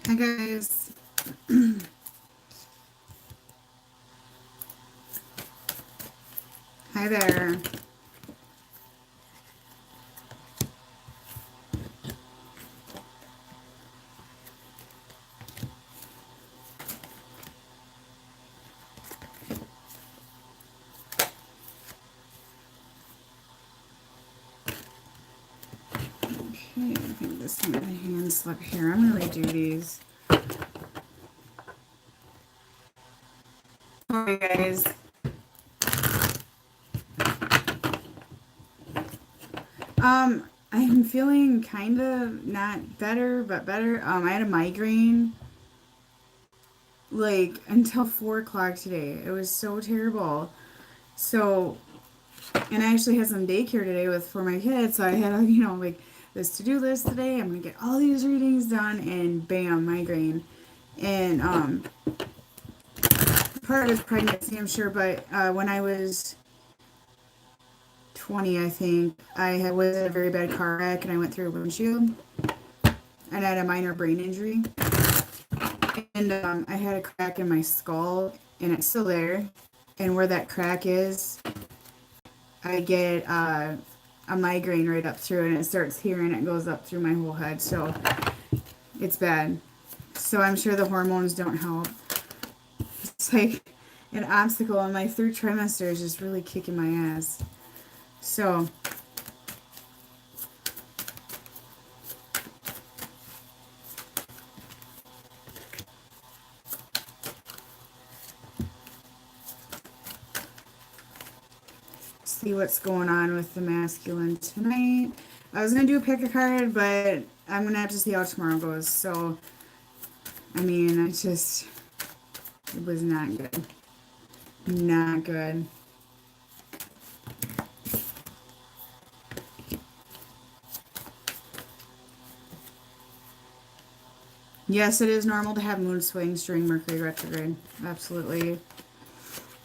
Hi guys. Hi there. Okay, I think this is my hand slip here. I'm gonna redo these. Alright guys. I'm feeling kind of not better, but better. I had a migraine like until 4 o'clock today. It was so terrible. So, and I actually had some daycare today for my kids. So I had like this to-do list today. I'm gonna get all these readings done, and bam, migraine. And part of it's pregnancy, I'm sure. But when I was 20, I think was in a very bad car wreck, and I went through a windshield, and I had a minor brain injury. And I had a crack in my skull, and it's still there. And where that crack is, I get a migraine right up through, and it starts here, and it goes up through my whole head. So it's bad. So I'm sure the hormones don't help. It's like an obstacle, and my third trimester is just really kicking my ass. So see what's going on with the masculine tonight. I was going to do a pick a card, but I'm going to have to see how tomorrow goes. So, I mean, it was not good. Not good. Yes, it is normal to have mood swings during Mercury retrograde. Absolutely.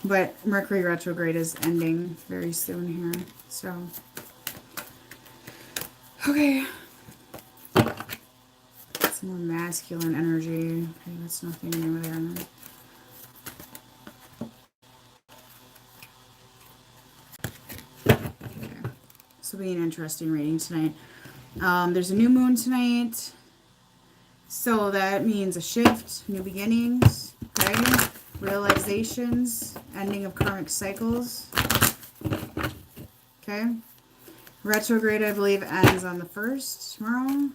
But Mercury retrograde is ending very soon here. So, okay. Some more masculine energy. Okay, that's nothing new there. Okay. This will be an interesting reading tonight. There's a new moon tonight. So that means a shift, new beginnings, okay? Realizations, ending of karmic cycles. Okay? Retrograde, I believe, ends on the 1st tomorrow.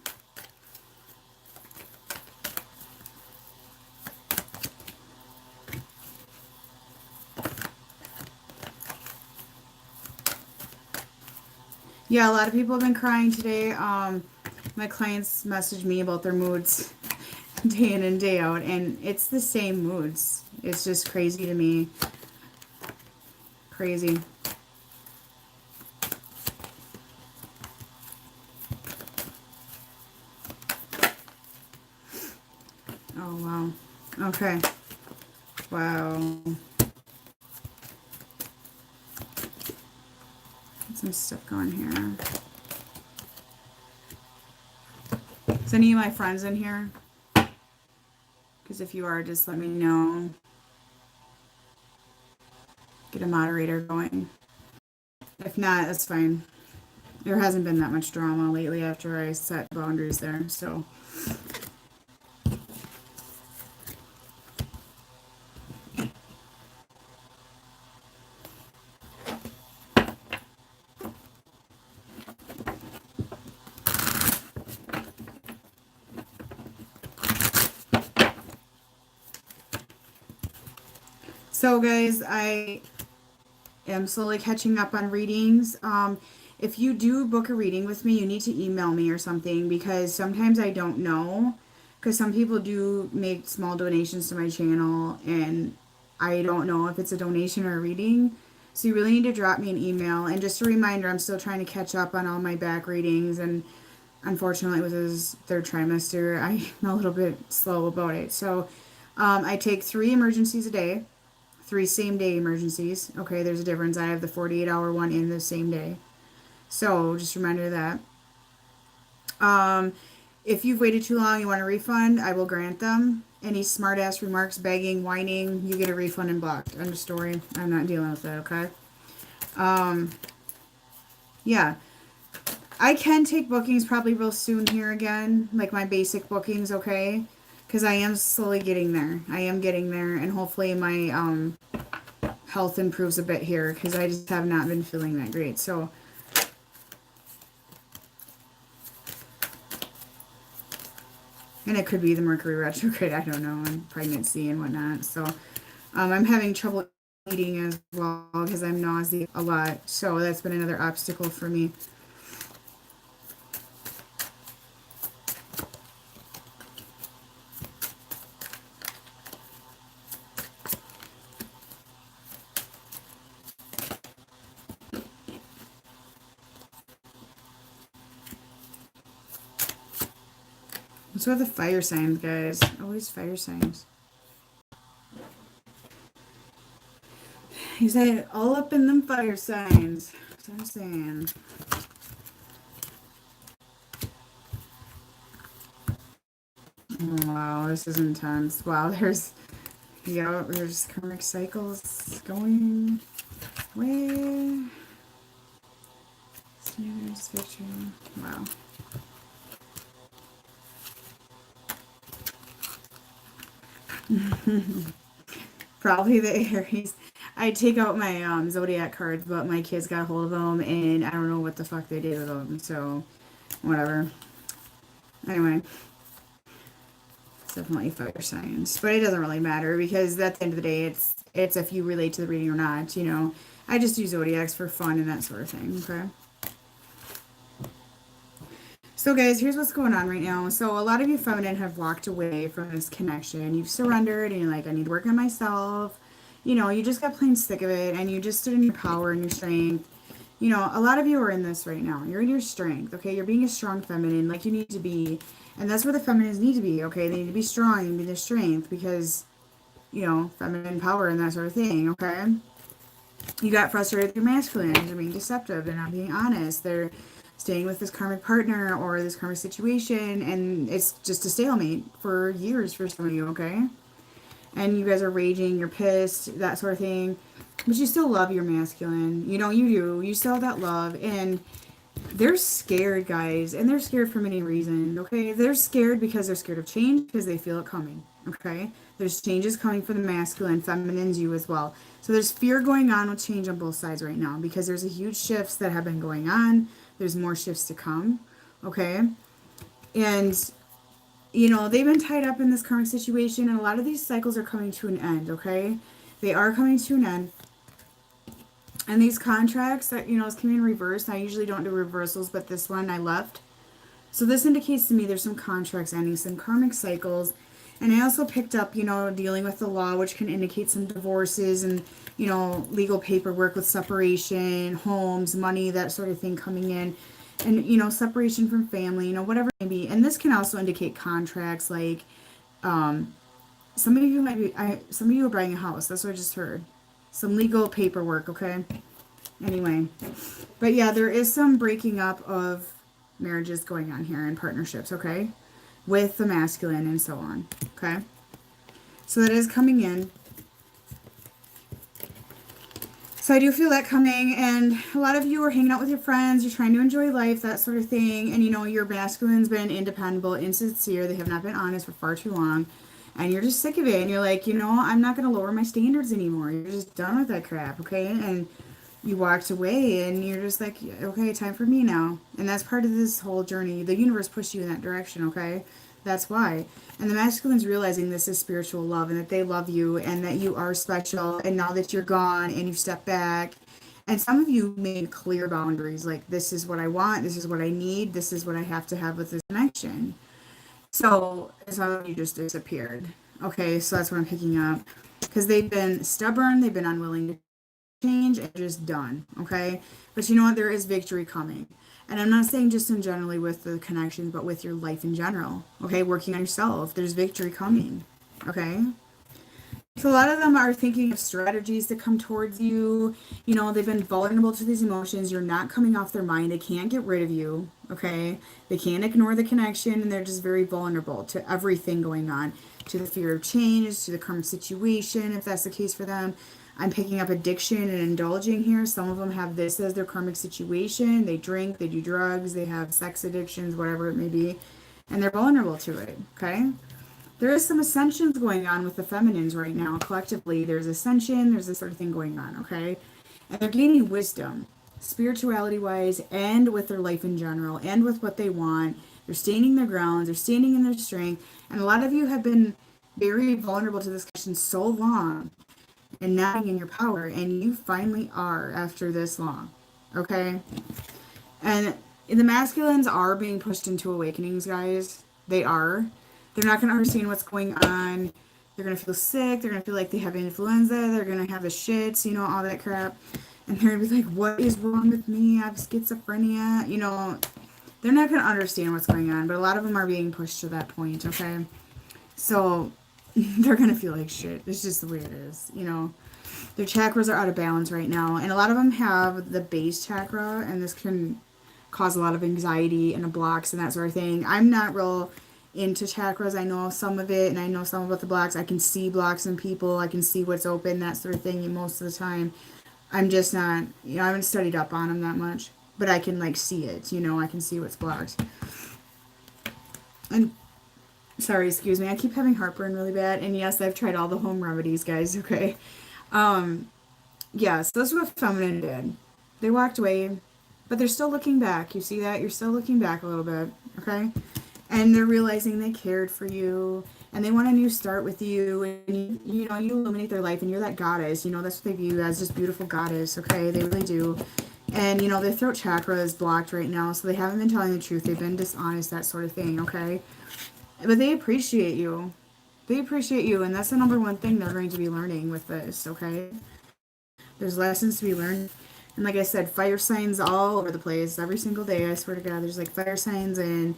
Yeah, a lot of people have been crying today. My clients message me about their moods day in and day out, and it's the same moods. It's just crazy to me. Crazy. Oh, wow. Okay. Wow. Some stuff going here. Is any of my friends in here? Because if you are, just let me know. Get a moderator going. If not, that's fine. There hasn't been that much drama lately after I set boundaries there, so. So guys, I am slowly catching up on readings. If you do book a reading with me, you need to email me or something, because sometimes I don't know. Because some people do make small donations to my channel, and I don't know if it's a donation or a reading. So you really need to drop me an email. And just a reminder, I'm still trying to catch up on all my back readings, and unfortunately with this third trimester, I'm a little bit slow about it. So I take 3 emergencies a day. 3 same day emergencies. Okay, there's a difference. I have the 48-hour one in the same day. So just a reminder of that. If you've waited too long, you want a refund, I will grant them. Any smart-ass remarks, begging, whining, you get a refund and blocked. End of story. I'm not dealing with that, okay? Um, yeah. I can take bookings probably real soon here again, like my basic bookings, okay? Because I am slowly getting there. I am getting there, and hopefully my health improves a bit here, because I just have not been feeling that great. So, and it could be the Mercury retrograde, I don't know, and pregnancy and whatnot. So, I'm having trouble eating as well, because I'm nauseous a lot. So that's been another obstacle for me. What's with the fire signs, guys? Always fire signs. He said, all up in them fire signs. That's what I'm saying. Oh, wow, this is intense. Wow, there's karmic cycles going away. There's victory. Wow. Probably the Aries. I take out my zodiac cards, but my kids got a hold of them, and I don't know what the fuck they did with them. So, whatever. Anyway, it's definitely fire signs, but it doesn't really matter because at the end of the day, it's if you relate to the reading or not. You know, I just do zodiacs for fun and that sort of thing. Okay. So guys, here's what's going on right now. So a lot of you feminine have walked away from this connection. You've surrendered and you're like, I need to work on myself. You know, you just got plain sick of it and you just stood in your power and your strength. You know, a lot of you are in this right now. You're in your strength, okay? You're being a strong feminine like you need to be. And that's where the feminines need to be, okay? They need to be strong and be their strength because, you know, feminine power and that sort of thing, okay? You got frustrated with your masculine. They're being deceptive. They're not being honest. They're staying with this karmic partner or this karmic situation, and it's just a stalemate for years for some of you, okay? And you guys are raging, you're pissed, that sort of thing. But you still love your masculine. You know, you do. You still have that love. And they're scared, guys. And they're scared for many reasons, okay? They're scared because they're scared of change because they feel it coming, okay? There's changes coming for the masculine, feminines, you as well. So there's fear going on with change on both sides right now because there's a huge shifts that have been going on. There's more shifts to come, okay? And, you know, they've been tied up in this karmic situation, and a lot of these cycles are coming to an end, okay? They are coming to an end. And these contracts that, you know, is coming in reverse. I usually don't do reversals, but this one I left. So this indicates to me there's some contracts ending, some karmic cycles. And I also picked up, you know, dealing with the law, which can indicate some divorces and, you know, legal paperwork with separation, homes, money, that sort of thing coming in. And, you know, separation from family, you know, whatever it may be. And this can also indicate contracts like, some of you might be, some of you are buying a house. That's what I just heard. Some legal paperwork, okay? Anyway. But yeah, there is some breaking up of marriages going on here and partnerships, okay? With the masculine and so on, okay? So that is coming in. So I do feel that coming, and a lot of you are hanging out with your friends, you're trying to enjoy life, that sort of thing, and you know, your masculine's been independent, insincere, they have not been honest for far too long, and you're just sick of it, and you're like, you know, I'm not going to lower my standards anymore, you're just done with that crap, okay? And you walked away, and you're just like, okay, time for me now, and that's part of this whole journey. The universe pushed you in that direction, okay? That's why. And the masculine's realizing this is spiritual love and that they love you and that you are special. And now that you're gone and you've stepped back, and some of you made clear boundaries, like this is what I want, this is what I need, this is what I have to have with this connection. So some of you just disappeared. Okay, so that's what I'm picking up. Because they've been stubborn, they've been unwilling to change, and just done. Okay? But you know what? There is victory coming. And I'm not saying just in generally with the connections, but with your life in general. Okay? Working on yourself. There's victory coming. Okay? So a lot of them are thinking of strategies to come towards you. You know, they've been vulnerable to these emotions. You're not coming off their mind. They can't get rid of you. okay? They can't ignore the connection, and they're just very vulnerable to everything going on, to the fear of change, to the current situation, if that's the case for them. I'm picking up addiction and indulging here. Some of them have this as their karmic situation. They drink, they do drugs, they have sex addictions, whatever it may be, and they're vulnerable to it, okay? There is some ascensions going on with the feminines right now. Collectively, there's ascension, there's this sort of thing going on, okay? And they're gaining wisdom, spirituality-wise, and with their life in general, and with what they want. They're standing their grounds, they're standing in their strength, and a lot of you have been very vulnerable to this question so long, and not being in your power, and you finally are after this long, okay? And the masculines are being pushed into awakenings, guys. They are. They're not going to understand what's going on. They're going to feel sick. They're going to feel like they have influenza. They're going to have the shits, you know, all that crap. And they're going to be like, what is wrong with me? I have schizophrenia. You know, they're not going to understand what's going on. But a lot of them are being pushed to that point, okay? So they're going to feel like shit. It's just the way it is, you know. Their chakras are out of balance right now. And a lot of them have the base chakra. And this can cause a lot of anxiety and blocks and that sort of thing. I'm not real into chakras. I know some of it, and I know some about the blocks. I can see blocks in people. I can see what's open, that sort of thing most of the time. I'm just not, you know, I haven't studied up on them that much. But I can, like, see it, you know. I can see what's blocked. And, sorry, excuse me. I keep having heartburn really bad. And, yes, I've tried all the home remedies, guys, okay? Yes, that's what feminine did. They walked away, but they're still looking back. You see that? You're still looking back a little bit, okay? And they're realizing they cared for you, and they want a new start with you, and you know, you illuminate their life, and you're that goddess, you know, that's what they view as, this beautiful goddess, okay? They really do. And, you know, their throat chakra is blocked right now, so they haven't been telling the truth. They've been dishonest, that sort of thing, okay? But they appreciate you. They appreciate you, and that's the number one thing they're going to be learning with this, okay? There's lessons to be learned. And like I said, fire signs all over the place. Every single day, I swear to God, there's like fire signs, and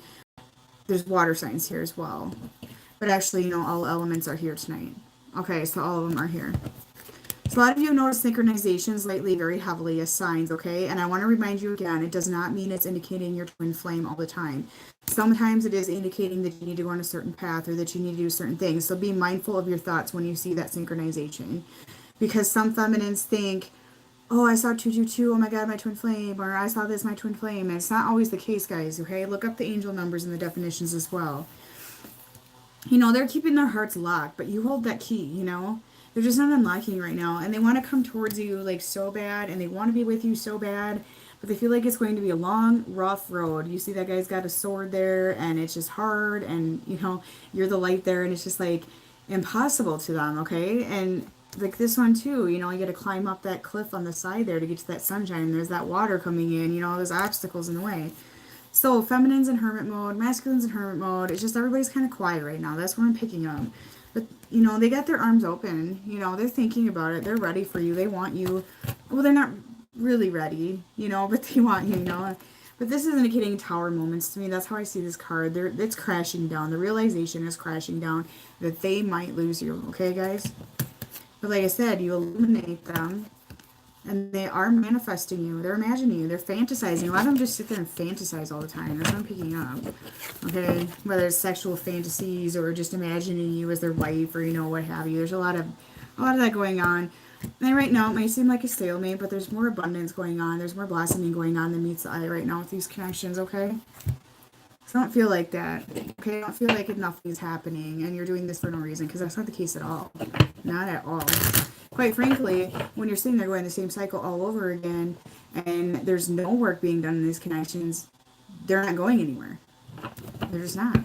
there's water signs here as well. But actually, you know, all elements are here tonight. Okay, so all of them are here. So a lot of you have noticed synchronizations lately very heavily as signs, okay? And I want to remind you again, it does not mean it's indicating your twin flame all the time. Sometimes it is indicating that you need to go on a certain path, or that you need to do certain things. So be mindful of your thoughts when you see that synchronization. Because some feminines think, oh, I saw 222, oh my God, my twin flame, or I saw this, my twin flame. And it's not always the case, guys, okay? Look up the angel numbers and the definitions as well. You know, they're keeping their hearts locked, but you hold that key, you know? They're just not unlocking right now, and they want to come towards you, like, so bad, and they want to be with you so bad, but they feel like it's going to be a long, rough road. You see that guy's got a sword there, and it's just hard, and, you know, you're the light there, and it's just, like, impossible to them, okay? And, like, this one, too, you know, you got to climb up that cliff on the side there to get to that sunshine. There's that water coming in, you know, there's obstacles in the way. So, feminines in hermit mode, masculines in hermit mode, it's just everybody's kind of quiet right now. That's what I'm picking up. But, you know, they got their arms open. You know, they're thinking about it. They're ready for you. They want you. Well, they're not really ready, you know, but they want you, you know. But this is indicating tower moments to me. That's how I see this card. It's crashing down. The realization is crashing down that they might lose you. Okay, guys? But like I said, you illuminate them. And they are manifesting you. They're imagining you. They're fantasizing. A lot of them just sit there and fantasize all the time. That's what I'm picking up. Okay? Whether it's sexual fantasies or just imagining you as their wife or, you know, what have you. There's a lot of that going on. And right now, it might seem like a stalemate, but there's more abundance going on. There's more blossoming going on than meets the eye right now with these connections, okay? So don't feel like that. Okay? Don't feel like nothing is happening and you're doing this for no reason, because that's not the case at all. Not at all. Quite frankly, when you're sitting there going the same cycle all over again and there's no work being done in these connections, they're not going anywhere. They're just not.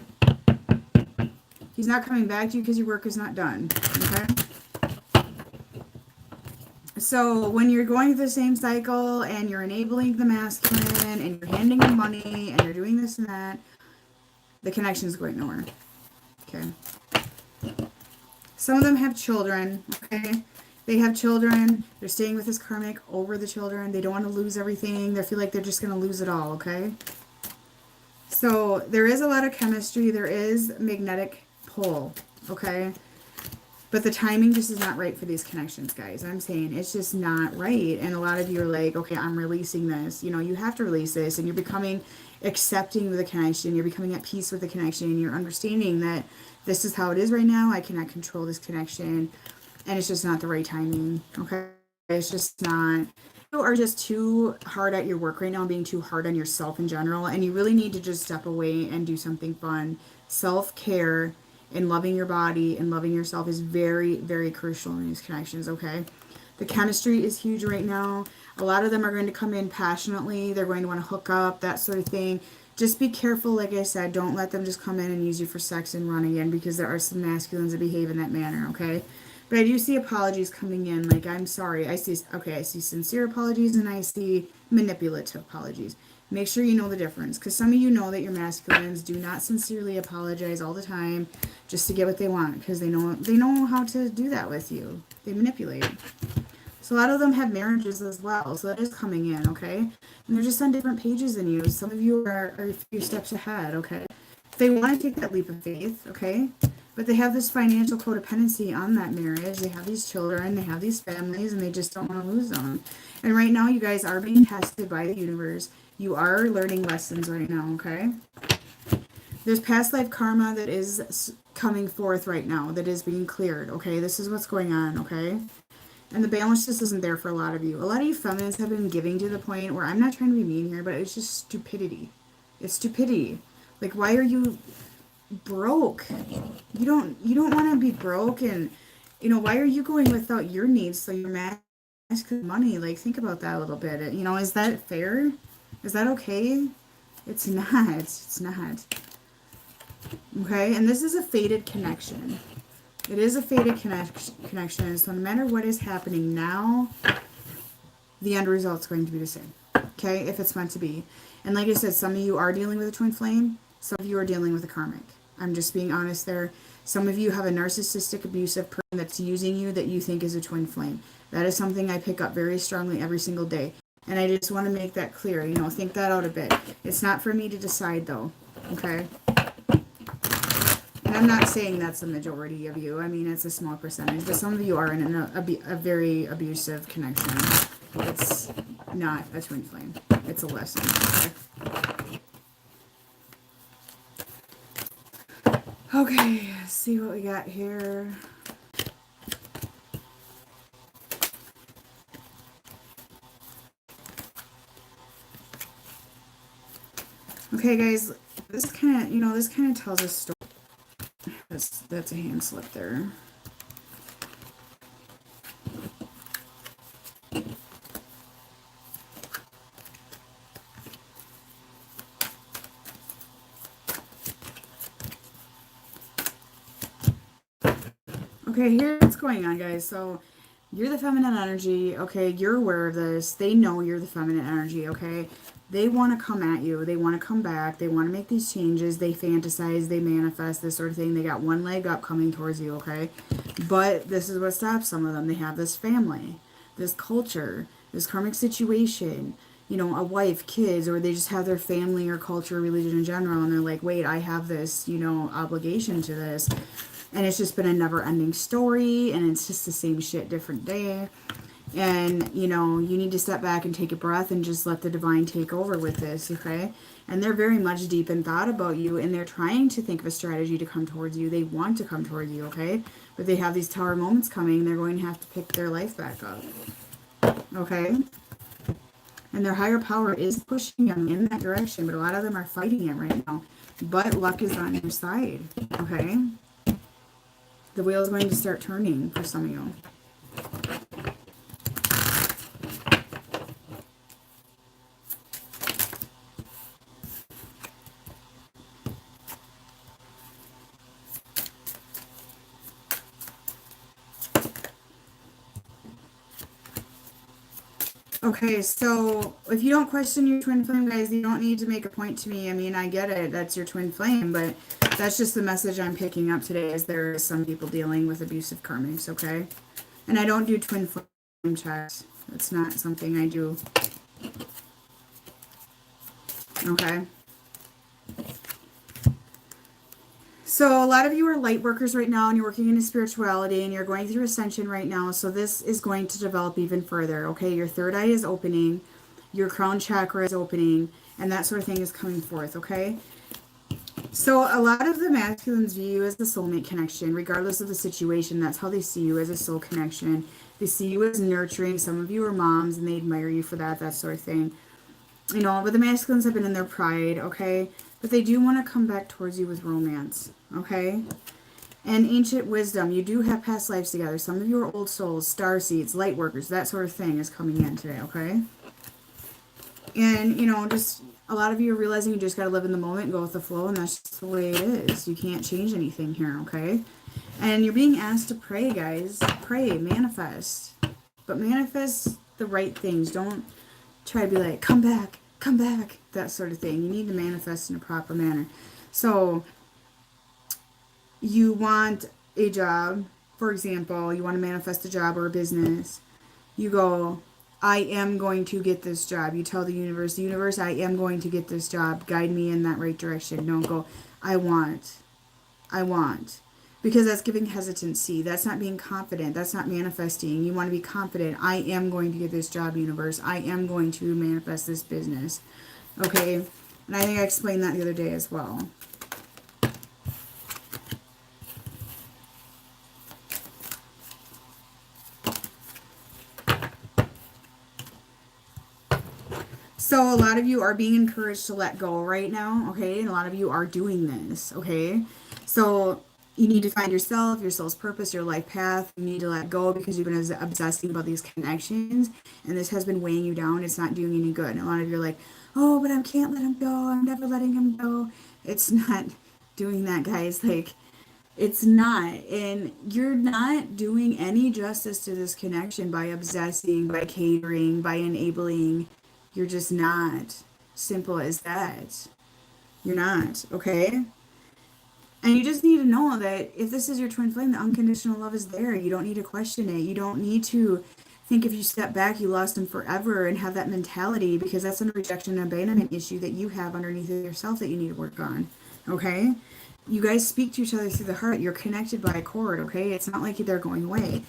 He's not coming back to you because your work is not done. Okay? So when you're going through the same cycle and you're enabling the masculine and you're handing him money and you're doing this and that, the connection is going nowhere. Okay? Some of them have children, okay? They have children. They're staying with this karmic over the children. They don't want to lose everything. They feel like they're just going to lose it all, okay? So there is a lot of chemistry. There is magnetic pull, okay? But the timing just is not right for these connections, guys. I'm saying it's just not right. And a lot of you are like, okay, I'm releasing this. You know, you have to release this. And you're becoming accepting the connection. You're becoming at peace with the connection. You're understanding that this is how it is right now. I cannot control this connection. And it's just not the right timing. Okay? It's just not. You are just too hard at your work right now, being too hard on yourself in general. And you really need to just step away and do something fun. Self-care and loving your body and loving yourself is very, very crucial in these connections, okay? The chemistry is huge right now. A lot of them are going to come in passionately. They're going to want to hook up, that sort of thing. Just be careful, like I said. Don't let them just come in and use you for sex and run again, because there are some masculines that behave in that manner, okay? But I do see apologies coming in. Like, I'm sorry. I see sincere apologies and I see manipulative apologies. Make sure you know the difference, because some of you know that your masculines do not sincerely apologize all the time just to get what they want, because they know how to do that with you. They manipulate. So a lot of them have marriages as well, so that is coming in, okay? And they're just on different pages than you. Some of you are a few steps ahead, okay? They want to take that leap of faith, okay? But they have this financial codependency on that marriage. They have these children, they have these families, and they just don't want to lose them. And right now, you guys are being tested by the universe. You are learning lessons right now, okay? There's past life karma that is coming forth right now, that is being cleared, okay? This is what's going on, okay? And the balance just isn't there for a lot of you. A lot of you feminists have been giving to the point where, I'm not trying to be mean here, but it's just stupidity. It's stupidity. Like, why are you broke? You don't want to be broke, and why are you going without your needs so your masculine money? Like, think about that a little bit. Is that fair? Is that okay? It's not. It's not. Okay? And this is a fated connection. It is a fated connection. So no matter what is happening now, the end result is going to be the same. Okay? If it's meant to be. And like I said, some of you are dealing with a twin flame. Some of you are dealing with a karmic. I'm just being honest there. Some of you have a narcissistic, abusive person that's using you that you think is a twin flame. That is something I pick up very strongly every single day. And I just want to make that clear. Think that out a bit. It's not for me to decide, though. Okay? And I'm not saying that's the majority of you. I mean, it's a small percentage. But some of you are in a very abusive connection. It's not a twin flame. It's a lesson. Okay, let's see what we got here. Okay, guys, this kind of tells a story. That's a hand slip there. Okay, here's what's going on, guys. So, you're the feminine energy, okay? You're aware of this. They know you're the feminine energy, okay? They want to come at you. They want to come back. They want to make these changes. They fantasize. They manifest, this sort of thing. They got one leg up coming towards you, okay? But this is what stops some of them. They have this family, this culture, this karmic situation, a wife, kids, or they just have their family or culture, religion in general, and they're like, wait, I have this, obligation to this. And it's just been a never-ending story, and it's just the same shit, different day. And, you need to step back and take a breath and just let the divine take over with this, okay? And they're very much deep in thought about you, and they're trying to think of a strategy to come towards you. They want to come towards you, okay? But they have these tower moments coming. They're going to have to pick their life back up, okay? And their higher power is pushing them in that direction, but a lot of them are fighting it right now. But luck is on your side, okay? The wheel is going to start turning for some of you. Okay, so if you don't question your twin flame, guys, you don't need to make a point to me. I mean, I get it. That's your twin flame, but that's just the message I'm picking up today, is there are some people dealing with abusive karmics, okay? And I don't do twin flame checks. That's not something I do. Okay? So a lot of you are light workers right now, and you're working into spirituality, and you're going through ascension right now. So this is going to develop even further, okay? Your third eye is opening. Your crown chakra is opening. and that sort of thing is coming forth, okay? So a lot of the masculines view you as the soulmate connection, regardless of the situation. That's how they see you, as a soul connection. They see you as nurturing. Some of you are moms and they admire you for that, that sort of thing. You know, but the masculines have been in their pride, okay? But they do want to come back towards you with romance, okay? And ancient wisdom, you do have past lives together. Some of you are old souls, star seeds, light workers, that sort of thing is coming in today, okay? And, you know, just a lot of you are realizing you just got to live in the moment and go with the flow, and that's just the way it is. You can't change anything here, okay? And you're being asked to pray, guys. Pray, manifest. But manifest the right things. Don't try to be like, come back, that sort of thing. You need to manifest in a proper manner. So, you want a job, for example, you want to manifest a job or a business. You go, I am going to get this job. You tell the universe, I am going to get this job. Guide me in that right direction. Don't go, I want. Because that's giving hesitancy. That's not being confident. That's not manifesting. You want to be confident. I am going to get this job, universe. I am going to manifest this business. Okay? And I think I explained that the other day as well. So a lot of you are being encouraged to let go right now, okay? And a lot of you are doing this, okay? So you need to find yourself, your soul's purpose, your life path. You need to let go because you've been obsessing about these connections, and this has been weighing you down. It's not doing any good. And a lot of you are like, oh, but I can't let him go. I'm never letting him go. It's not doing that, guys. Like, it's not. And you're not doing any justice to this connection by obsessing, by catering, by enabling. You're just not. Simple as that. You're not, okay? And you just need to know that if this is your twin flame, the unconditional love is there. You don't need to question it. You don't need to think if you step back, you lost him forever and have that mentality, because that's a rejection and abandonment issue that you have underneath yourself that you need to work on, okay? You guys speak to each other through the heart. You're connected by a cord, okay? It's not like they're going away.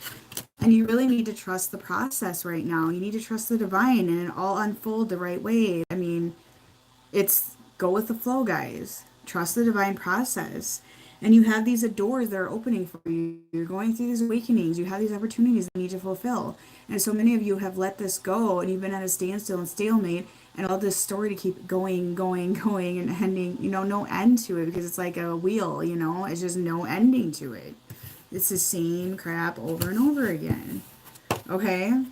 And you really need to trust the process right now. You need to trust the divine, and it all unfold the right way. I mean, it's go with the flow, guys. Trust the divine process. And you have these doors that are opening for you. You're going through these awakenings. You have these opportunities that you need to fulfill. And so many of you have let this go, and you've been at a standstill and stalemate, and all this story to keep going, and ending, you know, no end to it, because it's like a wheel, you know, it's just no ending to it. It's the same crap over and over again. Okay?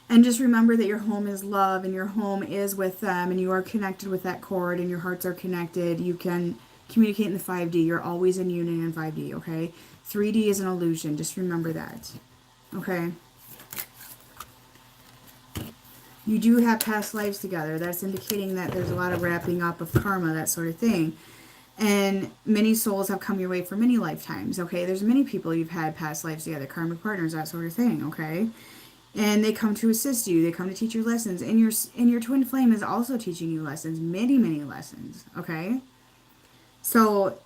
And just remember that your home is love, and your home is with them, and you are connected with that cord, and your hearts are connected. You can communicate in the 5D. You're always in union in 5D, okay? 3D is an illusion. Just remember that. Okay? You do have past lives together. That's indicating that there's a lot of wrapping up of karma, that sort of thing. And many souls have come your way for many lifetimes, okay? There's many people you've had past lives together, karmic partners, that sort of thing, okay? And they come to assist you. They come to teach you lessons. And your twin flame is also teaching you lessons, many, many lessons, okay? So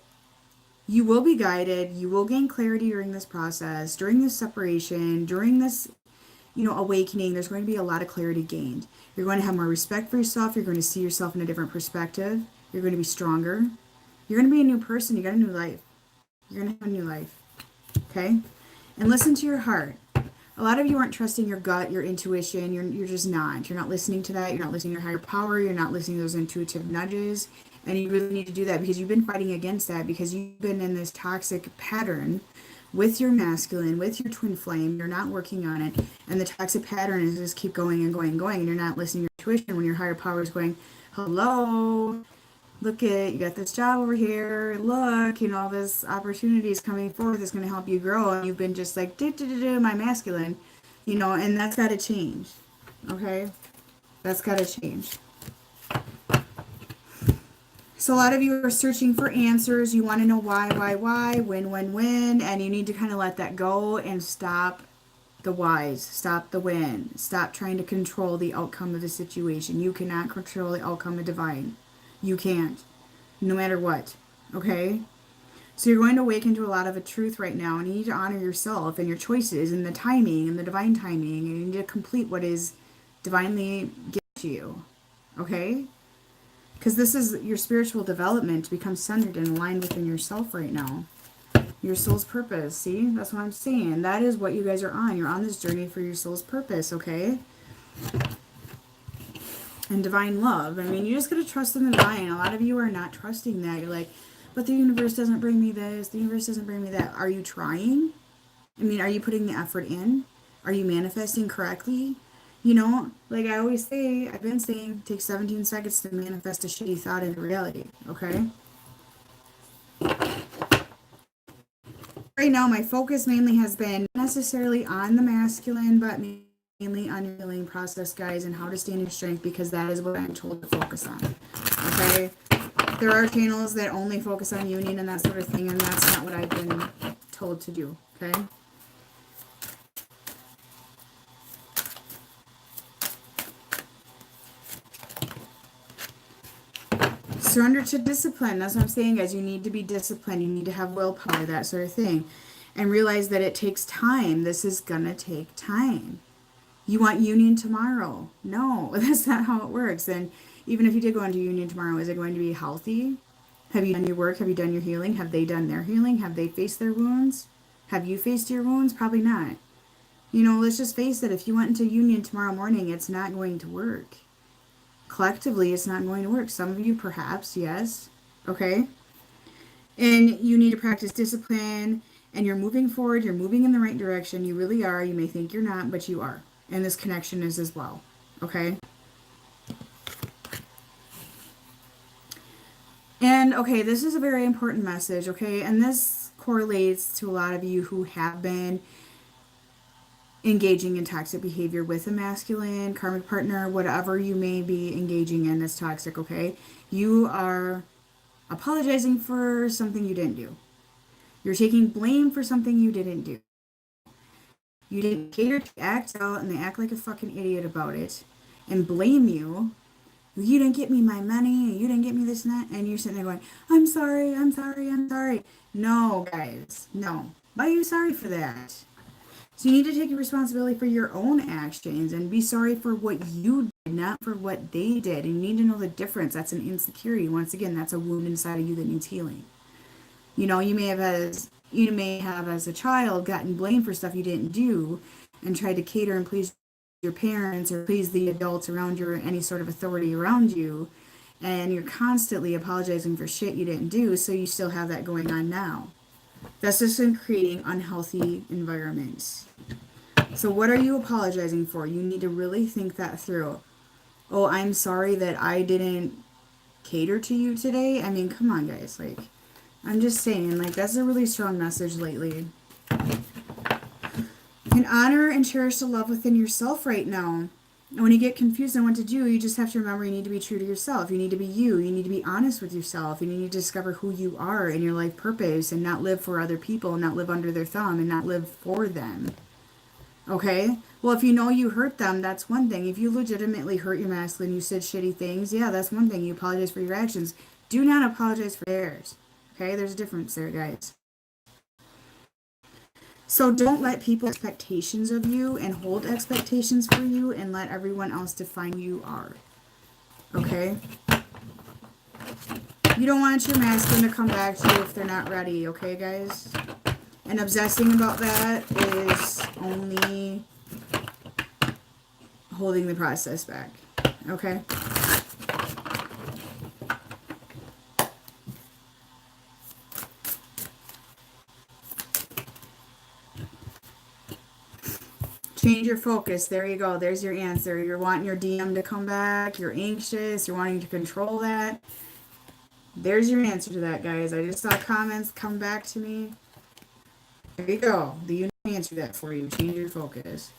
you will be guided. You will gain clarity during this process, during this separation, during this, you know, awakening. There's going to be a lot of clarity gained. You're going to have more respect for yourself. You're going to see yourself in a different perspective. You're going to be stronger. You're going to be a new person. You got a new life. You're going to have a new life. Okay? And listen to your heart. A lot of you aren't trusting your gut, your intuition. You're just not. You're not listening to that. You're not listening to your higher power. You're not listening to those intuitive nudges. And you really need to do that, because you've been fighting against that, because you've been in this toxic pattern with your masculine, with your twin flame. You're not working on it. And the toxic pattern is just keep going and going and going. And you're not listening to your intuition when your higher power is going, hello, look at, you got this job over here, look, you know, all this opportunities coming forth is going to help you grow, and you've been just like, my masculine, you know, and that's got to change, okay? That's got to change. So a lot of you are searching for answers. You want to know why, when, and you need to kind of let that go and stop the whys, stop the when, stop trying to control the outcome of the situation. You cannot control the outcome of divine. You can't, no matter what, okay? So you're going to awaken to a lot of a truth right now, and you need to honor yourself and your choices and the timing and the divine timing, and you need to complete what is divinely given to you, okay? Because this is your spiritual development to become centered and aligned within yourself right now. Your soul's purpose. See, that's what I'm saying. That is what you guys are on. You're on this journey for your soul's purpose, okay? And divine love. I mean, you just gotta trust in the divine. A lot of you are not trusting that. You're like, but the universe doesn't bring me this. The universe doesn't bring me that. Are you trying? I mean, are you putting the effort in? Are you manifesting correctly? You know, like I always say, I've been saying, it takes 17 seconds to manifest a shitty thought into reality, okay? Right now, my focus mainly has been not necessarily on the masculine, but mainly on your healing process, guys, and how to stay in your strength, because that is what I'm told to focus on, okay? There are channels that only focus on union and that sort of thing, and that's not what I've been told to do, okay? Surrender to discipline. That's what I'm saying, guys. You need to be disciplined. You need to have willpower, that sort of thing. And realize that it takes time. This is going to take time. You want union tomorrow. No, that's not how it works. And even if you did go into union tomorrow, is it going to be healthy? Have you done your work? Have you done your healing? Have they done their healing? Have they faced their wounds? Have you faced your wounds? Probably not. You know, let's just face it. If you went into union tomorrow morning, it's not going to work. Collectively, it's not going to work. Some of you, perhaps, yes. Okay? And you need to practice discipline, and you're moving forward. You're moving in the right direction. You really are. You may think you're not, but you are. And this connection is as well. Okay? And, okay, this is a very important message, okay? And this correlates to a lot of you who have been engaging in toxic behavior with a masculine, karmic partner, whatever you may be engaging in is toxic, okay? You are apologizing for something you didn't do. You're taking blame for something you didn't do. You didn't cater to act out, and they act like a fucking idiot about it and blame you. You didn't get me my money, you didn't get me this and that, and you're sitting there going, I'm sorry, I'm sorry, I'm sorry. No, guys, no. Why are you sorry for that? So you need to take responsibility for your own actions and be sorry for what you did, not for what they did. And you need to know the difference. That's an insecurity. Once again, that's a wound inside of you that needs healing. You know, you may have as a child gotten blamed for stuff you didn't do and tried to cater and please your parents or please the adults around you or any sort of authority around you. And you're constantly apologizing for shit you didn't do, so you still have that going on now. That's just in creating unhealthy environments. So what are you apologizing for? You need to really think that through. Oh, I'm sorry that I didn't cater to you today. I mean, come on, guys. Like, I'm just saying, like, that's a really strong message lately. And honor and cherish the love within yourself right now. And when you get confused on what to do, you just have to remember you need to be true to yourself. You need to be you. You need to be honest with yourself. You need to discover who you are and your life purpose and not live for other people, and not live under their thumb and not live for them. Okay? Well, if you know you hurt them, that's one thing. If you legitimately hurt your masculine, you said shitty things, yeah, that's one thing. You apologize for your actions. Do not apologize for theirs. Okay? There's a difference there, guys. So don't let people have expectations of you and hold expectations for you and let everyone else define who you are. Okay? You don't want your masculine to come back to you if they're not ready, okay, guys? And obsessing about that is only holding the process back, okay? Change your focus. There you go. There's your answer. You're wanting your DM to come back. You're anxious. You're wanting to control that. There's your answer to that, guys. I just saw comments come back to me. There you go. The universe answered that for you. Change your focus.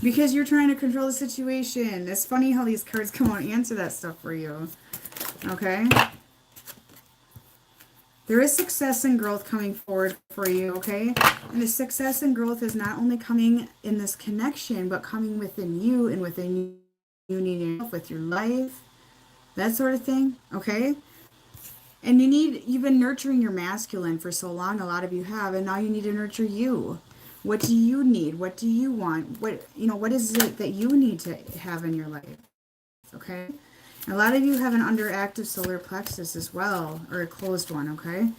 Because you're trying to control the situation. It's funny how these cards come out and answer that stuff for you. Okay? There is success and growth coming forward for you, okay? And the success and growth is not only coming in this connection, but coming within you and within you needing yourself with your life, that sort of thing, okay? And you've been nurturing your masculine for so long, a lot of you have, and now you need to nurture you. What do you need? What do you want? What is it that you need to have in your life? Okay? A lot of you have an underactive solar plexus as well, or a closed one, okay?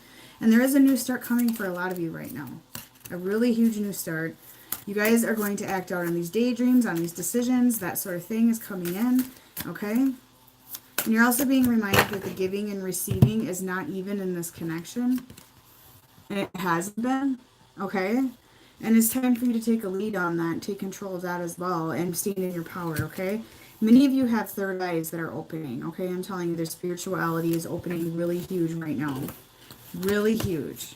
And there is a new start coming for a lot of you right now. A really huge new start. You guys are going to act out on these daydreams, on these decisions, that sort of thing is coming in, okay? And you're also being reminded that the giving and receiving is not even in this connection. And it hasn't been, okay? And it's time for you to take a lead on that, take control of that as well, and stand in your power, okay? Many of you have third eyes that are opening, okay? I'm telling you, their spirituality is opening really huge right now. Really huge.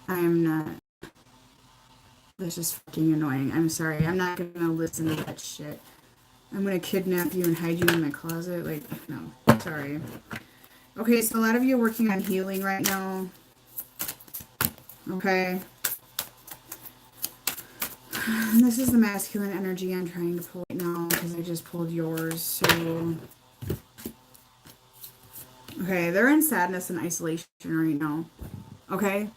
I'm not. That's just fucking annoying. I'm sorry. I'm not gonna listen to that shit. I'm gonna kidnap you and hide you in my closet. Like, no. Sorry. Okay, so a lot of you are working on healing right now. Okay. And this is the masculine energy I'm trying to pull right now because I just pulled yours. So, okay, they're in sadness and isolation right now. Okay?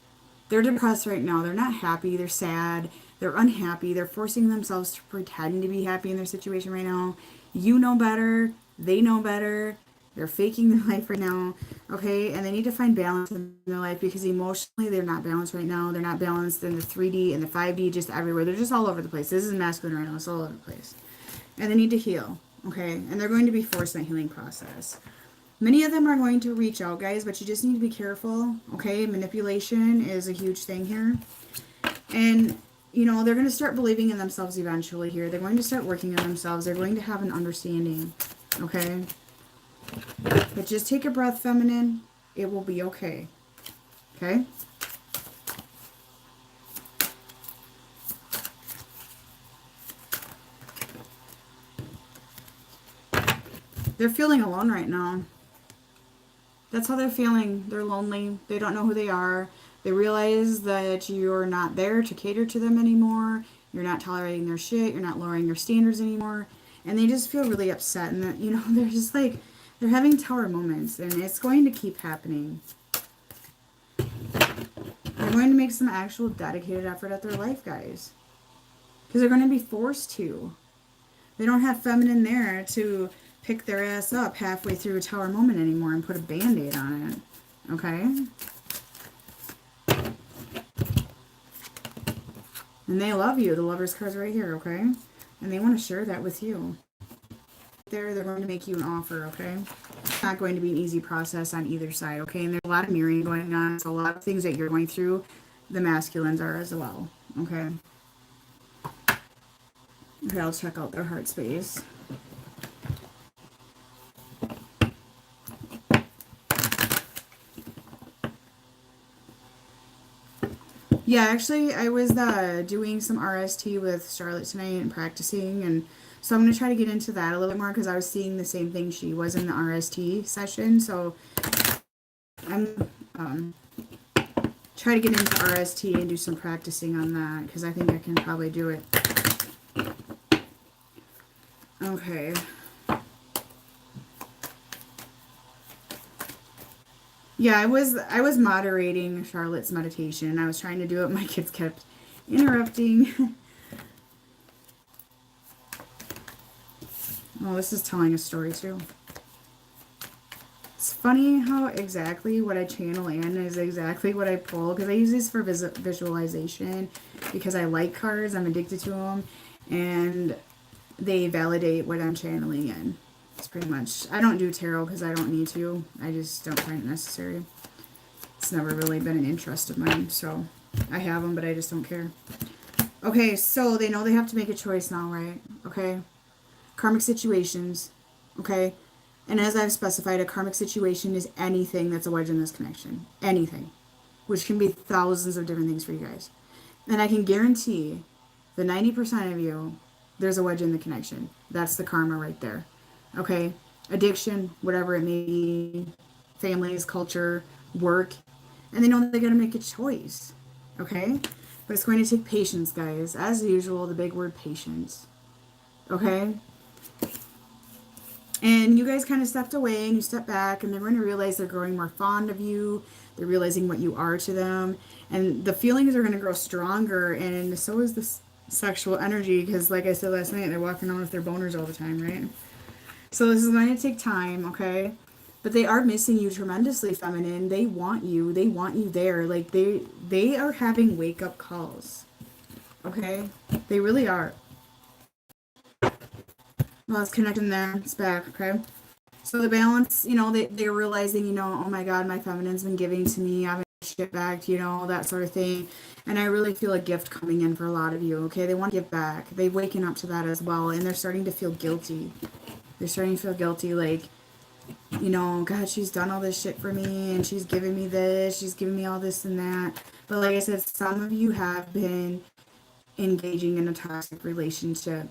They're depressed right now. They're not happy. They're sad. They're unhappy. They're forcing themselves to pretend to be happy in their situation right now. You know better. They know better. They're faking their life right now. Okay? And they need to find balance in their life because emotionally they're not balanced right now. They're not balanced in the 3D and the 5D, just everywhere. They're just all over the place. This is masculine right now. It's all over the place. And they need to heal. Okay? And they're going to be forced in that healing process. Many of them are going to reach out, guys, but you just need to be careful, okay? Manipulation is a huge thing here. And, they're going to start believing in themselves eventually here. They're going to start working on themselves. They're going to have an understanding, okay? But just take a breath, feminine. It will be okay, okay? They're feeling alone right now. That's how they're feeling. They're lonely. They don't know who they are. They realize that you're not there to cater to them anymore. You're not tolerating their shit. You're not lowering their standards anymore. And they just feel really upset. And, they're just like, they're having tower moments. And it's going to keep happening. They're going to make some actual dedicated effort at their life, guys. Because they're going to be forced to. They don't have feminine there to pick their ass up halfway through a tower moment anymore and put a band-aid on it. Okay? And they love you. The Lover's card's right here, okay? And they want to share that with you. They're going to make you an offer, okay? It's not going to be an easy process on either side, okay? And there's a lot of mirroring going on. So a lot of things that you're going through, the masculines are as well, okay? Okay, I'll check out their heart space. Yeah, actually, I was doing some RST with Charlotte tonight and practicing, and so I'm going to try to get into that a little bit more because I was seeing the same thing she was in the RST session, so I'm try to get into RST and do some practicing on that because I think I can probably do it. Okay. Yeah, I was moderating Charlotte's meditation. I was trying to do it. My kids kept interrupting. Oh, this is telling a story too. It's funny how exactly what I channel in is exactly what I pull because I use these for visualization because I like cards. I'm addicted to them, and they validate what I'm channeling in. It's pretty much, I don't do tarot because I don't need to. I just don't find it necessary. It's never really been an interest of mine, so I have them, but I just don't care. Okay, so they know they have to make a choice now, right? Okay. Karmic situations, okay? And as I've specified, a karmic situation is anything that's a wedge in this connection. Anything. Which can be thousands of different things for you guys. And I can guarantee the 90% of you, there's a wedge in the connection. That's the karma right there. Okay, addiction, whatever it may be, families, culture, work, and they know they got to make a choice. Okay, but it's going to take patience, guys. As usual, the big word patience. Okay, And you guys kind of stepped away and you stepped back, and they're going to realize they're growing more fond of you. They're realizing what you are to them. And the feelings are going to grow stronger, and so is this sexual energy, because, like I said last night, they're walking around with their boners all the time, right? So this is going to take time, okay? But they are missing you tremendously, feminine. They want you. They want you there. Like they are having wake up calls. Okay? They really are. Well, it's connecting there. It's back, okay? So the balance, they're realizing, oh my God, my feminine's been giving to me. I haven't shit back, that sort of thing. And I really feel a gift coming in for a lot of you, okay? They want to give back. They've waken up to that as well, and they're starting to feel guilty. They're starting to feel guilty, like, God, she's done all this shit for me, and she's giving me this, she's giving me all this and that. But like I said, some of you have been engaging in a toxic relationship.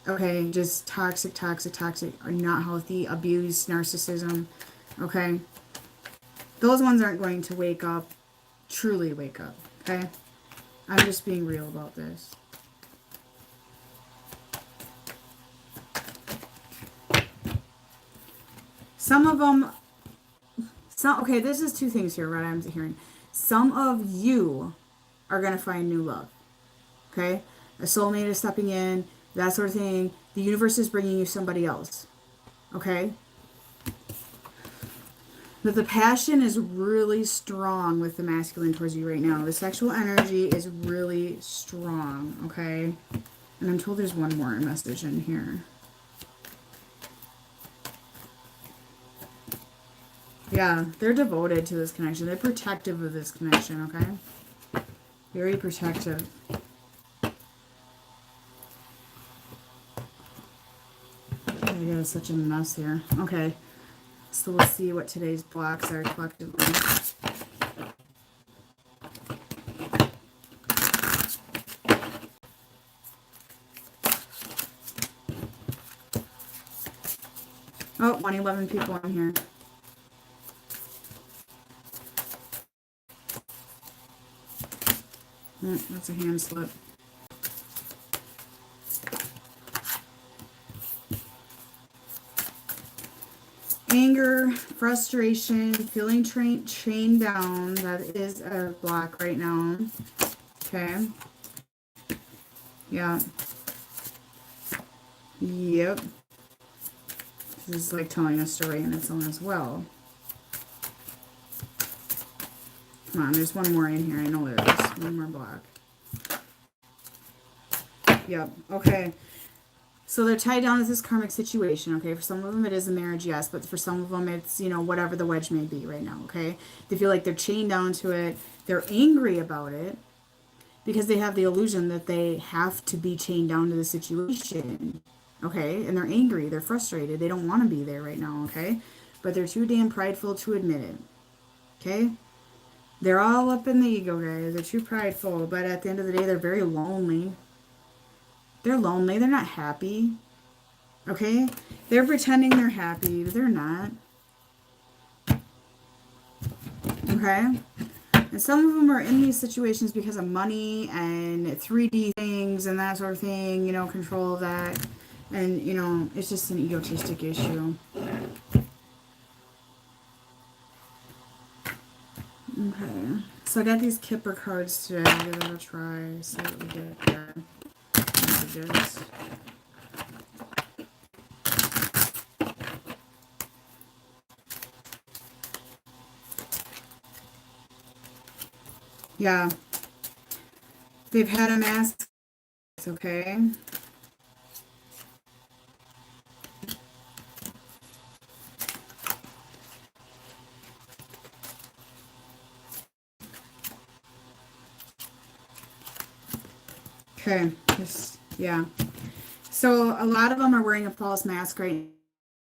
Okay, just toxic, are not healthy, abuse, narcissism. Okay, those ones aren't going to wake up, truly wake up. Okay, I'm just being real about this. Some of them, okay, this is two things here, right? I'm hearing. Some of you are going to find new love. Okay, a soulmate is stepping in, that sort of thing. The universe is bringing you somebody else. Okay? But the passion is really strong with the masculine towards you right now. The sexual energy is really strong. Okay? And I'm told there's one more message in here. Yeah, they're devoted to this connection. They're protective of this connection. Okay? Very protective. Yeah, it's such a mess here. Okay, so we'll see what today's blocks are collectively. Oh, 111 people in here. That's a hand slip. Anger, frustration, feeling chained down. That is a block right now. Okay. Yeah. Yep. This is like telling a story in its own as well. Come on, there's one more in here. I know there is. One more block. Yep. Okay. So they're tied down to this karmic situation, okay? For some of them, it is a marriage, yes. But for some of them, it's, whatever the wedge may be right now, okay? They feel like they're chained down to it. They're angry about it because they have the illusion that they have to be chained down to the situation, okay? And they're angry. They're frustrated. They don't want to be there right now, okay? But they're too damn prideful to admit it, okay? They're all up in the ego, guys. They're too prideful. But at the end of the day, they're very lonely. They're lonely. They're not happy. Okay? They're pretending they're happy, but they're not. Okay? And some of them are in these situations because of money and 3D things and that sort of thing, control of that. And, it's just an egotistic issue. Okay. So I got these Kipper cards today. I'll give it a try. See what we get there. Messages. Yeah. They've had a mask. It's okay. Okay. Yeah. So a lot of them are wearing a false mask right now,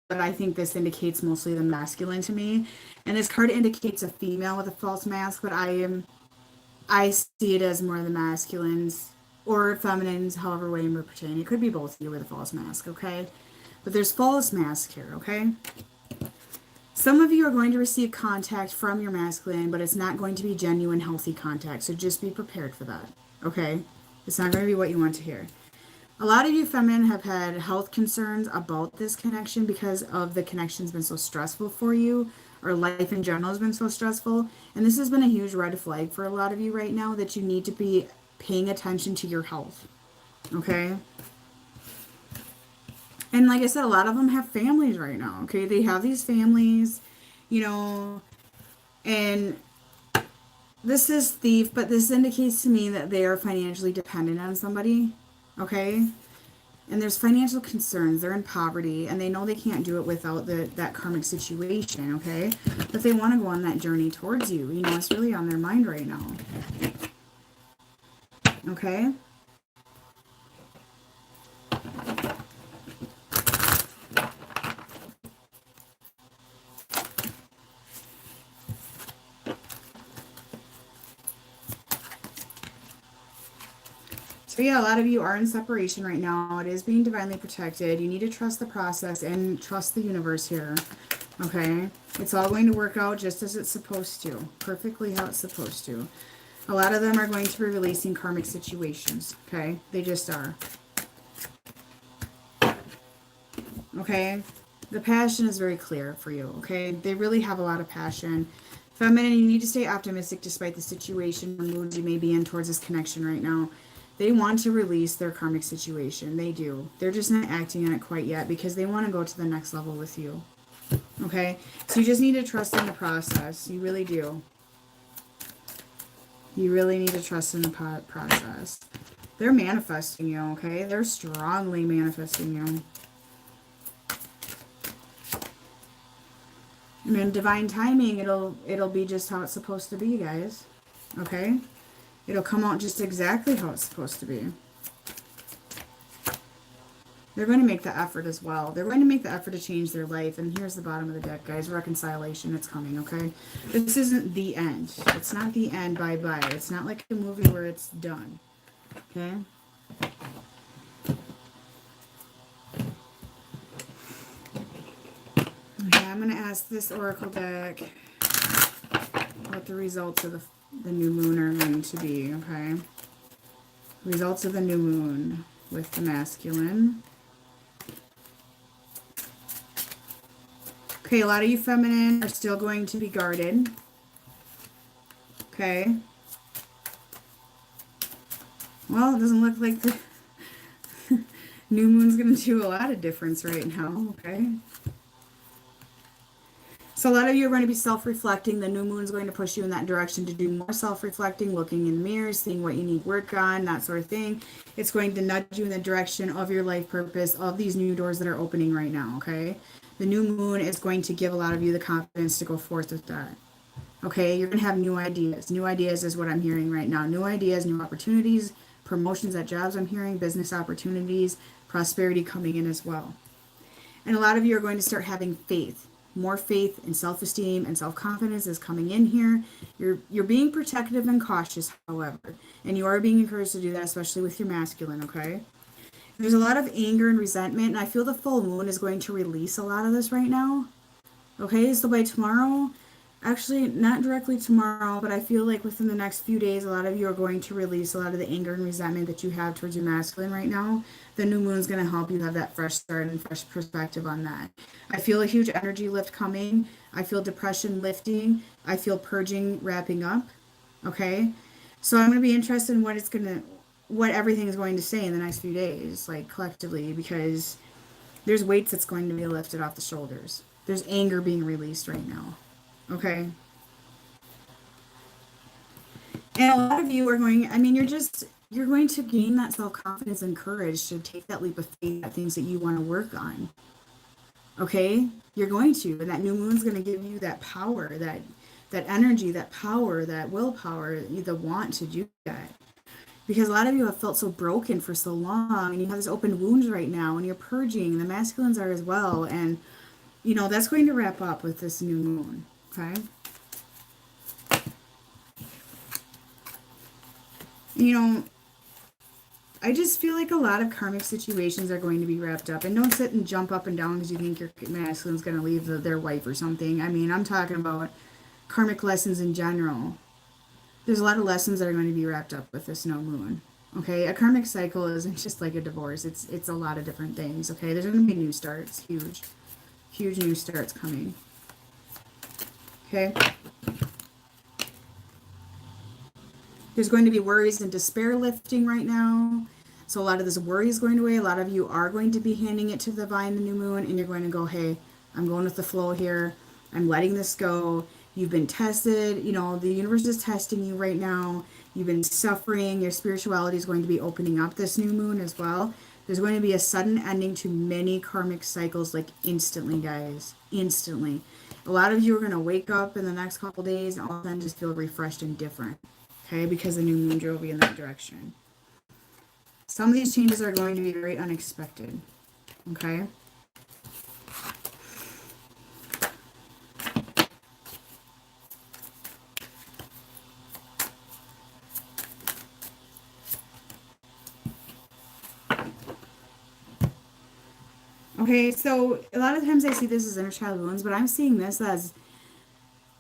but I think this indicates mostly the masculine to me. And this card indicates a female with a false mask, but I see it as more the masculines or feminines, however way we're portraying. It could be both of you with a false mask, okay? But there's false mask here, okay? Some of you are going to receive contact from your masculine, but it's not going to be genuine, healthy contact. So just be prepared for that, okay? It's not going to be what you want to hear. A lot of you feminine have had health concerns about this connection because of the connection's been so stressful for you, or life in general has been so stressful. And this has been a huge red flag for a lot of you right now, that you need to be paying attention to your health. Okay? And like I said, a lot of them have families right now. Okay? They have these families, you know, and this is thief, but this indicates to me that they are financially dependent on somebody. Okay? And there's financial concerns. They're in poverty, and they know they can't do it without that karmic situation, okay? But they want to go on that journey towards you. You know, it's really on their mind right now. Okay? So yeah, a lot of you are in separation right now. It is being divinely protected. You need to trust the process and trust the universe here. Okay? It's all going to work out just as it's supposed to. Perfectly how it's supposed to. A lot of them are going to be releasing karmic situations. Okay? They just are. Okay? The passion is very clear for you. Okay? They really have a lot of passion. Feminine, you need to stay optimistic despite the situation or moods you may be in towards this connection right now. They want to release their karmic situation. They do. They're just not acting on it quite yet because they want to go to the next level with you. Okay? So you just need to trust in the process. You really do. You really need to trust in the process. They're manifesting you, okay? They're strongly manifesting you. And in divine timing, it'll be just how it's supposed to be, guys. Okay? It'll come out just exactly how it's supposed to be. They're going to make the effort as well. They're going to make the effort to change their life. And here's the bottom of the deck, guys. Reconciliation. It's coming, okay? This isn't the end. It's not the end. Bye-bye. It's not like a movie where it's done. Okay? Okay, I'm going to ask this oracle deck what the results of the new moon are going to be, okay? Results of the new moon with the masculine. Okay, a lot of you feminine are still going to be guarded. Okay. Well, it doesn't look like the new moon's going to do a lot of difference right now, okay? So a lot of you are going to be self-reflecting. The new moon is going to push you in that direction to do more self-reflecting, looking in the mirror, seeing what you need work on, that sort of thing. It's going to nudge you in the direction of your life purpose, of these new doors that are opening right now, okay? The new moon is going to give a lot of you the confidence to go forth with that. Okay, you're going to have new ideas. New ideas is what I'm hearing right now. New ideas, new opportunities, promotions at jobs I'm hearing, business opportunities, prosperity coming in as well. And a lot of you are going to start having faith. More faith and self-esteem and self-confidence is coming in here. You're being protective and cautious, however. And you are being encouraged to do that, especially with your masculine, okay? There's a lot of anger and resentment, and I feel the full moon is going to release a lot of this right now. Okay, so by tomorrow, actually not directly tomorrow, but I feel like within the next few days, a lot of you are going to release a lot of the anger and resentment that you have towards your masculine right now. The new moon is going to help you have that fresh start and fresh perspective on that. I feel a huge energy lift coming. I feel depression lifting. I feel purging wrapping up. Okay, so I'm going to be interested in what everything is going to say in the next few days, like collectively, because there's weights that's going to be lifted off the shoulders. There's anger being released right now. Okay. And a lot of you are going, I mean, you're going to gain that self-confidence and courage to take that leap of faith at things that you want to work on. Okay? You're going to. And that new moon's going to give you that power, that energy, that power, that willpower, the want to do that. Because a lot of you have felt so broken for so long, and you have this open wounds right now, and you're purging. The masculines are as well. And, you know, that's going to wrap up with this new moon. Okay? You know, I just feel like a lot of karmic situations are going to be wrapped up. And don't sit and jump up and down because you think your masculine's going to leave their wife or something. I mean, I'm talking about karmic lessons in general. There's a lot of lessons that are going to be wrapped up with this new moon. Okay, a karmic cycle isn't just like a divorce. It's a lot of different things. Okay, there's going to be new starts, huge new starts coming. Okay, there's going to be worries and despair lifting right now. So a lot of this worry is going away. A lot of you are going to be handing it to the divine, the new moon, and you're going to go, hey, I'm going with the flow here. I'm letting this go. You've been tested. You know, the universe is testing you right now. You've been suffering. Your spirituality is going to be opening up this new moon as well. There's going to be a sudden ending to many karmic cycles, like instantly, guys. Instantly. A lot of you are going to wake up in the next couple days and all of a sudden just feel refreshed and different. Okay, because the new moon drove you in that direction. Some of these changes are going to be very unexpected. Okay. Okay, so a lot of times I see this as inner child wounds, but I'm seeing this as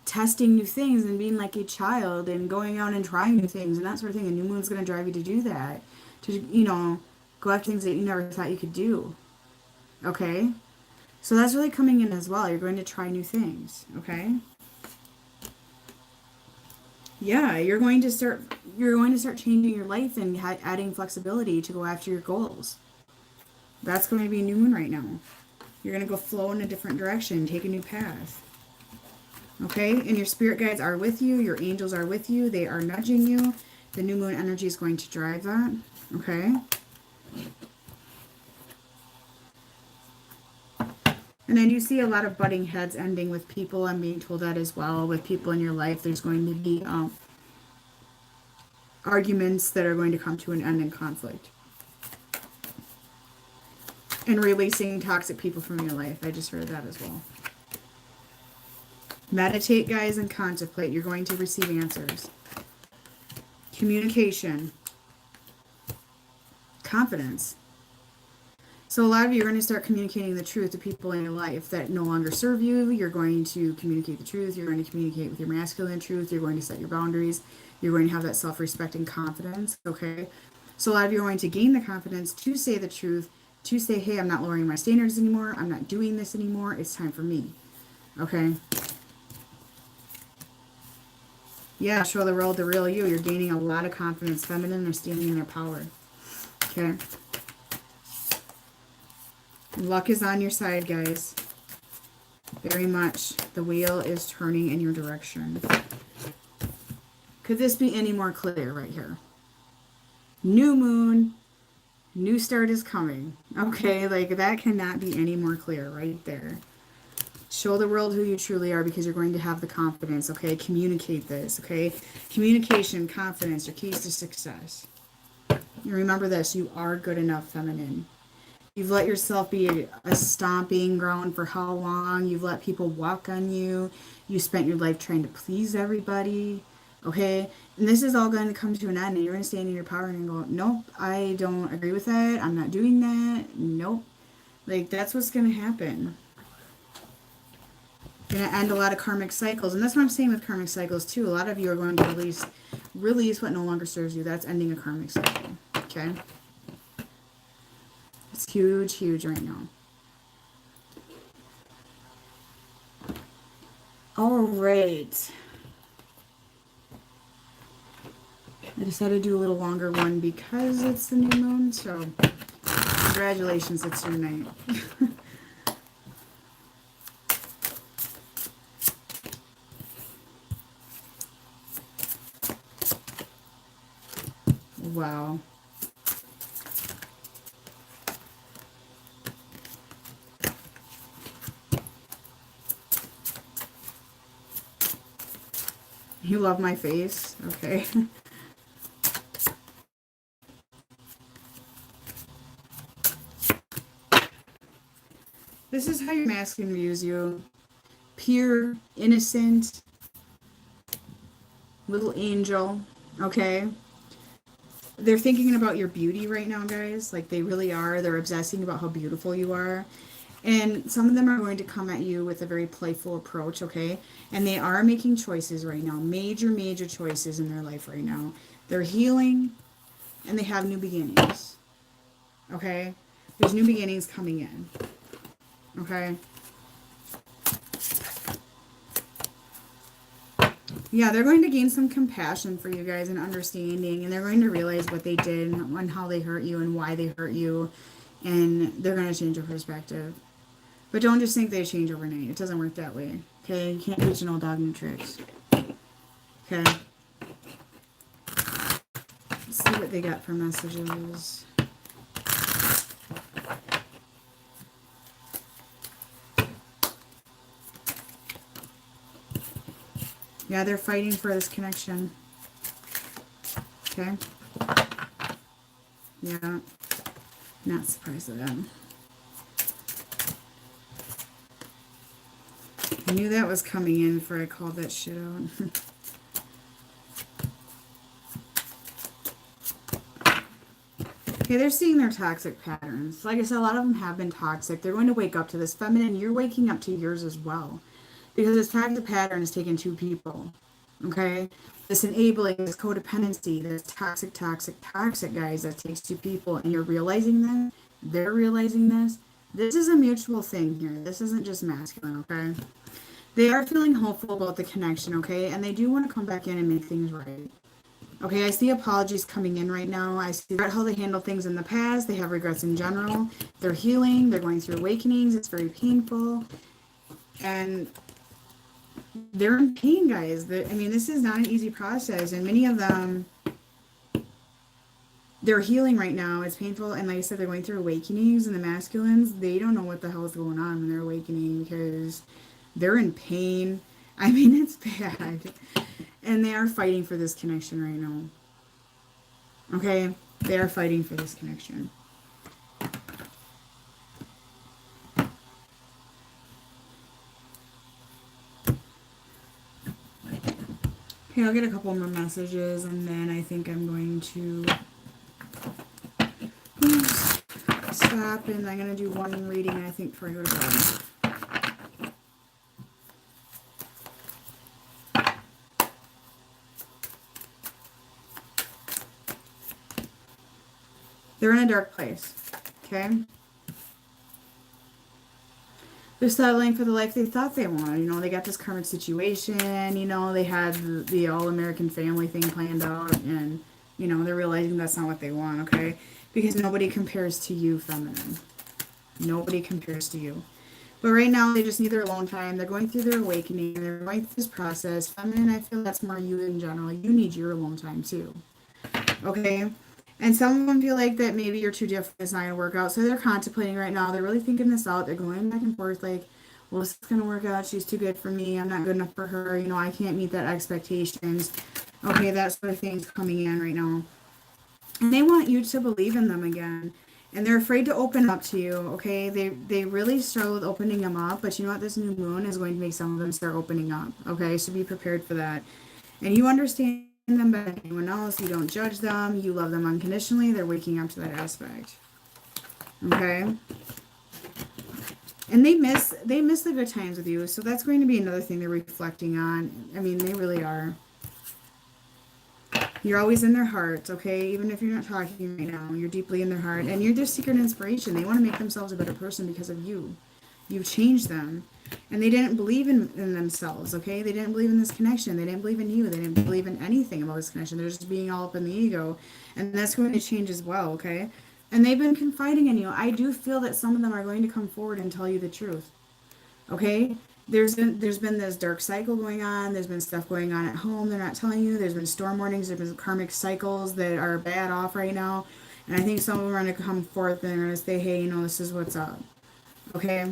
testing new things and being like a child and going out and trying new things and that sort of thing. A new moon's going to drive you to do that. To, you know, go after things that you never thought you could do. Okay? So that's really coming in as well. You're going to try new things. Okay? Yeah, you're going to start changing your life and adding flexibility to go after your goals. That's going to be a new moon right now. You're going to go flow in a different direction, take a new path. Okay? And your spirit guides are with you. Your angels are with you. They are nudging you. The new moon energy is going to drive that. Okay? And I do see a lot of butting heads ending with people. I'm being told that as well. With people in your life, there's going to be arguments that are going to come to an end in conflict. And releasing toxic people from your life. I just heard that as well. Meditate, guys, and contemplate. You're going to receive answers. Communication. Confidence. So a lot of you are going to start communicating the truth to people in your life that no longer serve you. You're going to communicate the truth. You're going to communicate with your masculine truth. You're going to set your boundaries. You're going to have that self-respect and confidence. Okay? So a lot of you are going to gain the confidence to say the truth, to say, hey, I'm not lowering my standards anymore. I'm not doing this anymore. It's time for me. Okay? Yeah, show the world the real you. You're gaining a lot of confidence. Feminine are standing in their power. Okay? Luck is on your side, guys. Very much. The wheel is turning in your direction. Could this be any more clear right here? New moon. New start is coming. Okay, like that cannot be any more clear right there. Show the world who you truly are because you're going to have the confidence. Okay, communicate this. Okay, communication, confidence, your keys to success. And remember this, you are good enough, feminine. You've let yourself be a stomping ground for how long? You've let people walk on you. You spent your life trying to please everybody. Okay? And this is all going to come to an end. And you're going to stand in your power and go, nope, I don't agree with that. I'm not doing that. Nope. Like, that's what's going to happen. You're going to end a lot of karmic cycles. And that's what I'm saying with karmic cycles, too. A lot of you are going to release what no longer serves you. That's ending a karmic cycle. Okay? It's huge, huge right now. All right. I decided to do a little longer one because it's the new moon. So, congratulations, it's your night. Wow. You love my face? Okay. This is how your masculine views you. Pure, innocent, little angel. Okay? They're thinking about your beauty right now, guys. Like, they really are. They're obsessing about how beautiful you are. And some of them are going to come at you with a very playful approach, okay? And they are making choices right now. Major, major choices in their life right now. They're healing. and they have new beginnings. Okay? There's new beginnings coming in. Okay? Yeah, they're going to gain some compassion for you guys and understanding, and they're going to realize what they did and how they hurt you and why they hurt you, and they're going to change their perspective. But don't just think they change overnight. It doesn't work that way. Okay? You can't teach an old dog new tricks. Okay? Let's see what they got for messages. Yeah, they're fighting for this connection. Okay? Yeah. Not surprised at that. I knew that was coming in before I called that shit out. Okay, they're seeing their toxic patterns. Like I said, a lot of them have been toxic. They're going to wake up to this. Feminine, you're waking up to yours as well. Because this toxic pattern has taken two people. Okay? This enabling, this codependency, this toxic, guys, that takes two people. And you're realizing that. They're realizing this. This is a mutual thing here. This isn't just masculine, okay? They are feeling hopeful about the connection, okay? And they do want to come back in and make things right. Okay, I see apologies coming in right now. I see how they handle things in the past. They have regrets in general. They're healing. They're going through awakenings. It's very painful. And they're in pain, guys. I mean, this is not an easy process. And many of them, they're healing right now. It's painful. And like I said, they're going through awakenings. And the masculines, they don't know what the hell is going on when they're awakening because they're in pain. I mean, it's bad. And they are fighting for this connection right now. Okay? They are fighting for this connection. Okay, I'll get a couple more messages and then I think I'm going to stop and I'm going to do one reading, I think, before I go to bed. They're in a dark place, okay? They're settling for the life they thought they wanted. You know, they got this karmic situation, you know, they had the all-American family thing planned out, and, you know, they're realizing that's not what they want, okay? Because nobody compares to you, feminine. Nobody compares to you. But right now, they just need their alone time. They're going through their awakening. They're going through this process. Feminine, I feel that's more you in general. You need your alone time, too. Okay? And some of them feel like that maybe you're too different, it's not going to work out. So they're contemplating right now. They're really thinking this out. They're going back and forth like, well, this is going to work out. She's too good for me. I'm not good enough for her. You know, I can't meet that expectations. Okay, that sort of thing's coming in right now. And they want you to believe in them again. And they're afraid to open up to you, okay? They really struggle with opening them up. But you know what? This new moon is going to make some of them start opening up, okay? So be prepared for that. And you understand them better than anyone else. You don't judge them. You love them unconditionally. They're waking up to that aspect. Okay? And they miss the good times with you. So that's going to be another thing they're reflecting on. I mean, they really are. You're always in their heart, okay? Even if you're not talking right now, you're deeply in their heart. And you're their secret inspiration. They want to make themselves a better person because of you. You've changed them. And they didn't believe in themselves, okay? They didn't believe in this connection. They didn't believe in you. They didn't believe in anything about this connection. They're just being all up in the ego. And that's going to change as well, okay? And they've been confiding in you. I do feel that some of them are going to come forward and tell you the truth, okay? There's been this dark cycle going on. There's been stuff going on at home they're not telling you. There's been storm warnings. There's been karmic cycles that are bad off right now. And I think some of them are going to come forth and they're going to say, hey, you know, this is what's up, okay?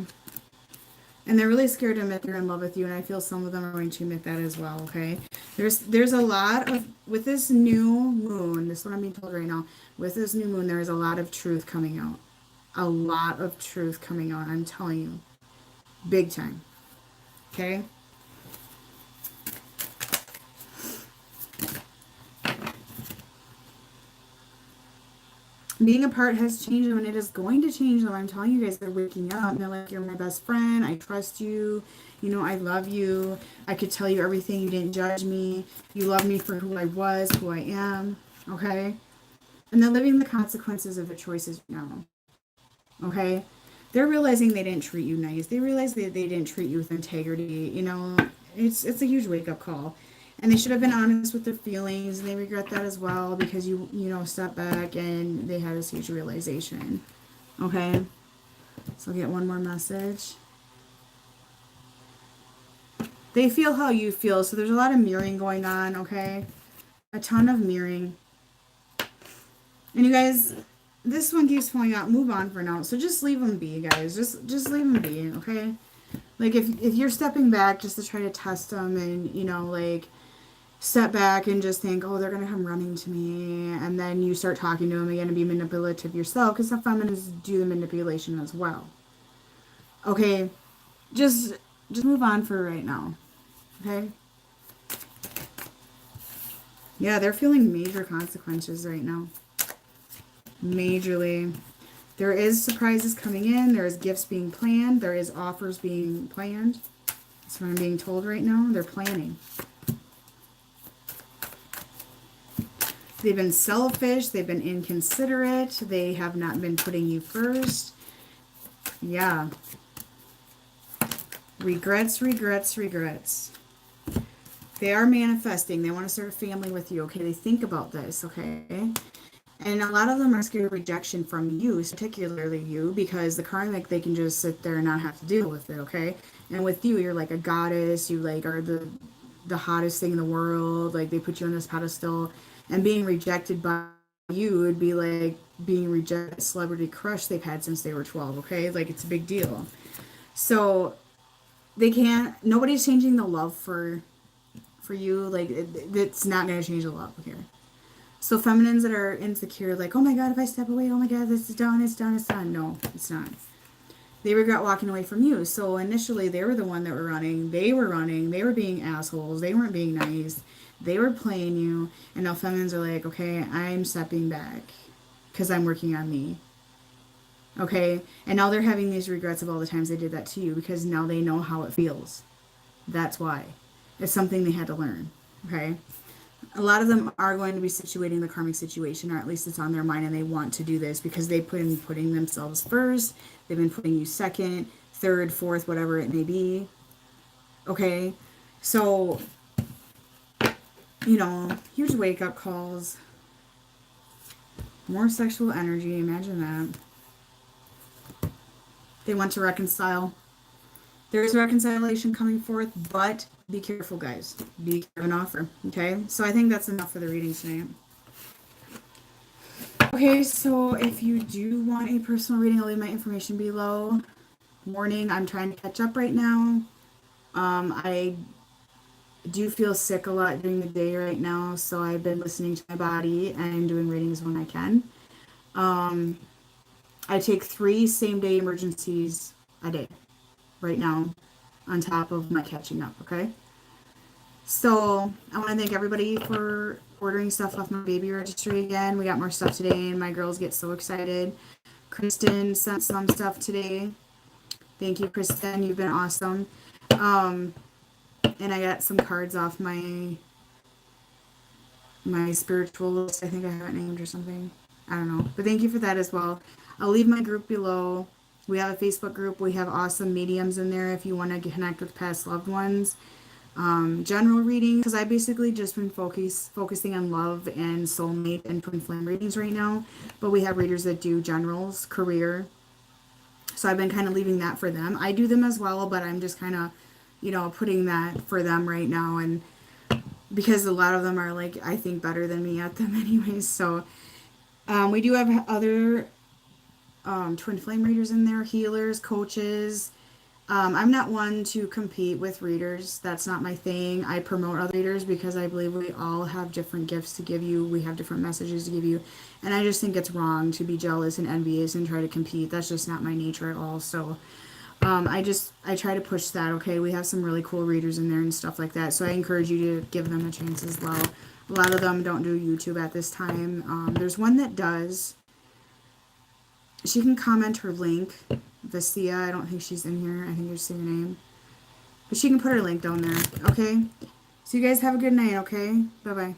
And they're really scared to admit they're in love with you, and I feel some of them are going to admit that as well, okay? There's a lot of, with this new moon, this is what I'm being told right now, with this new moon, there is a lot of truth coming out. A lot of truth coming out, I'm telling you. Big time. Okay? Being apart has changed them, and it is going to change them. I'm telling you guys, they're waking up. And they're like, you're my best friend. I trust you. You know, I love you. I could tell you everything. You didn't judge me. You love me for who I was, who I am. Okay? And they're living the consequences of their choices now. Okay? They're realizing they didn't treat you nice. They realize that they didn't treat you with integrity. You know, it's a huge wake-up call. And they should have been honest with their feelings, and they regret that as well because you know, stepped back and they had this huge realization. Okay? So I'll get one more message. They feel how you feel, so there's a lot of mirroring going on, okay? A ton of mirroring. And you guys, this one keeps pulling out, move on for now. So just leave them be, guys. Just leave them be, okay? Like, if you're stepping back just to try to test them and, you know, like, step back and just think, oh, they're going to come running to me. And then you start talking to them again and be manipulative yourself because the feminines do the manipulation as well. Okay? Just move on for right now. Okay? Yeah, they're feeling major consequences right now. Majorly. There is surprises coming in. There is gifts being planned. There is offers being planned. That's what I'm being told right now. They're planning. They've been selfish. They've been inconsiderate. They have not been putting you first. Yeah. Regrets, regrets, regrets. They are manifesting. They want to start a family with you. Okay, they think about this. Okay. And a lot of them are scared of rejection from you, particularly you, because the karmic, they can just sit there and not have to deal with it, okay? And with you, you're like a goddess. You like are the hottest thing in the world. Like they put you on this pedestal. And being rejected by you would be like being rejected, celebrity crush they've had since they were 12, okay? Like it's a big deal. So they can't, nobody's changing the love for you. Like it's not going to change the love here. So feminines that are insecure, like, oh my God, if I step away, oh my God, this is done, it's done, it's done. No, it's not. They regret walking away from you. So initially they were the one that were running. They were running. They were being assholes. They weren't being nice. They were playing you. And now feminines are like, okay, I'm stepping back because I'm working on me. Okay? And now they're having these regrets of all the times they did that to you because now they know how it feels. That's why. It's something they had to learn. Okay? A lot of them are going to be situating the karmic situation, or at least it's on their mind, and they want to do this because they've been putting themselves first. They've been putting you second, third, fourth, whatever it may be. Okay? So, you know, huge wake-up calls. More sexual energy. Imagine that. They want to reconcile. There is reconciliation coming forth, but be careful, guys. Be careful of an offer. Okay? So I think that's enough for the reading tonight. Okay, so if you do want a personal reading, I'll leave my information below. Warning, I'm trying to catch up right now. I do feel sick a lot during the day right now, so I've been listening to my body and doing readings when I can. I take 3 same-day emergencies a day right now on top of my catching up, okay? So I want to thank everybody for ordering stuff off my baby registry again. We got more stuff today, and my girls get so excited. Kristen sent some stuff today. Thank you, Kristen. You've been awesome. And I got some cards off my spiritual list. I think I have it named or something. I don't know. But thank you for that as well. I'll leave my group below. We have a Facebook group. We have awesome mediums in there if you want to connect with past loved ones. General readings, because I basically just been focusing on love and soulmate and twin flame readings right now. But we have readers that do generals, career. So I've been kind of leaving that for them. I do them as well, but I'm just kind of, you know, putting that for them right now. And because a lot of them are like, I think better than me at them anyways. So we do have other twin flame readers in there, healers, coaches. I'm not one to compete with readers. That's not my thing. I promote other readers because I believe we all have different gifts to give you. We have different messages to give you. And I just think it's wrong to be jealous and envious and try to compete. That's just not my nature at all. So I try to push that, okay? We have some really cool readers in there and stuff like that. So I encourage you to give them a chance as well. A lot of them don't do YouTube at this time. There's one that does. She can comment her link. Vasia, I don't think she's in here. I think you're saying her name. But she can put her link down there, okay? So you guys have a good night, okay? Bye-bye.